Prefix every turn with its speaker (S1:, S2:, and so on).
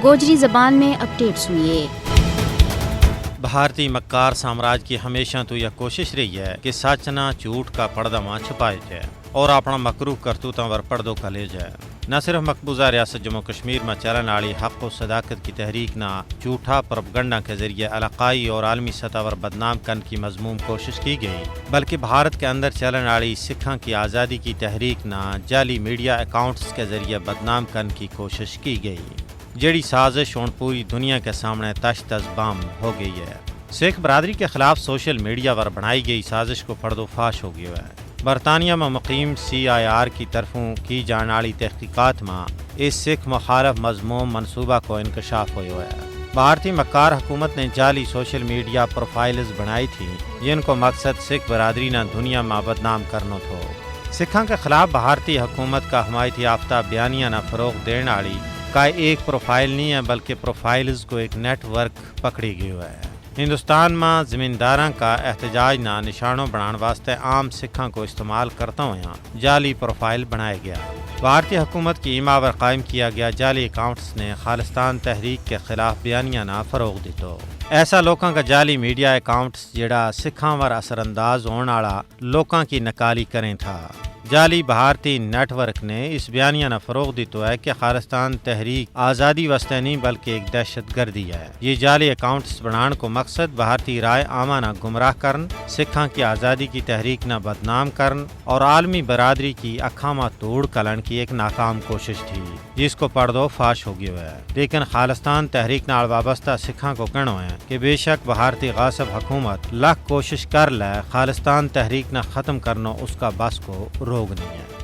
S1: گوجری زبان میں اپڈیٹ سنیے۔
S2: بھارتی مکار سامراج کی ہمیشہ تو یہ کوشش رہی ہے کہ سچ نہ جھوٹ کا پردہ ماں چھپائے جائے اور اپنا مکروہ کرتوتاں ور پردو کا لے جائے۔ نہ صرف مقبوضہ ریاست جموں کشمیر میں چلن والی حق و صداقت کی تحریک نہ جھوٹا پروپگنڈا کے ذریعے علاقائی اور عالمی سطح پر بدنام کرنے کی مضموم کوشش کی گئی، بلکہ بھارت کے اندر چلن والی سکھاں کی آزادی کی تحریک نہ جعلی میڈیا اکاؤنٹس کے ذریعے بدنام کرنے کی کوشش کی گئی، جیڑی سازش ہوں پوری دنیا کے سامنے تش تش بام ہو گئی ہے۔ سکھ برادری کے خلاف سوشل میڈیا پر بنائی گئی سازش کو پردو فاش ہو گیا ہے۔ برطانیہ میں مقیم CIR کی طرفوں کی جانے والی تحقیقات میں اس سکھ مخالف مضموم منصوبہ کو انکشاف ہوا ہے۔ بھارتی مکار حکومت نے جعلی سوشل میڈیا پروفائلز بنائی تھی جن کو مقصد سکھ برادری نہ دنیا میں بدنام کرنا تھو۔ سکھاں کے خلاف بھارتی حکومت کا حمایتی یافتہ بیانیہ نہ فروغ دینے والی کا ایک پروفائل نہیں ہے، بلکہ پروفائلز کو ایک نیٹ ورک پکڑی گئی ہوا ہے۔ ہندوستان میں زمینداراں کا احتجاج نہ نشانوں بنانے واسطے عام سکھاں کو استعمال کرتا ہوا جعلی پروفائل بنایا گیا۔ بھارتی حکومت کی ایما پر قائم کیا گیا جعلی اکاؤنٹس نے خالستان تحریک کے خلاف بیانیہ نہ فروغ دیتو۔ ایسا لوکاں کا جعلی میڈیا اکاؤنٹس جڑا سکھاں ور اثر انداز ہونے والا لوکاں کی نکالی کریں تھا۔ جعلی بھارتی نیٹ ورک نے اس بیانیہ نہ فروغ دیتو ہے کہ خالستان تحریک آزادی واسطے نہیں بلکہ ایک دہشت گردی ہے۔ یہ جعلی اکاؤنٹس بنانے کو مقصد بھارتی رائے عامہ نہ گمراہ کرن، سکھاں کی آزادی کی تحریک نہ بدنام کرن اور عالمی برادری کی اکھاں توڑ کلن کی ایک ناکام کوشش تھی جس کو پردو فاش ہو گیا ہے۔ لیکن خالستان تحریک نال وابستہ سکھاں کو کہنا ہے کہ بے شک بھارتی غاصب حکومت لاکھ کوشش کر لے، خالستان تحریک نہ ختم کرنا اس کا بس کو روگ نہیں ہے۔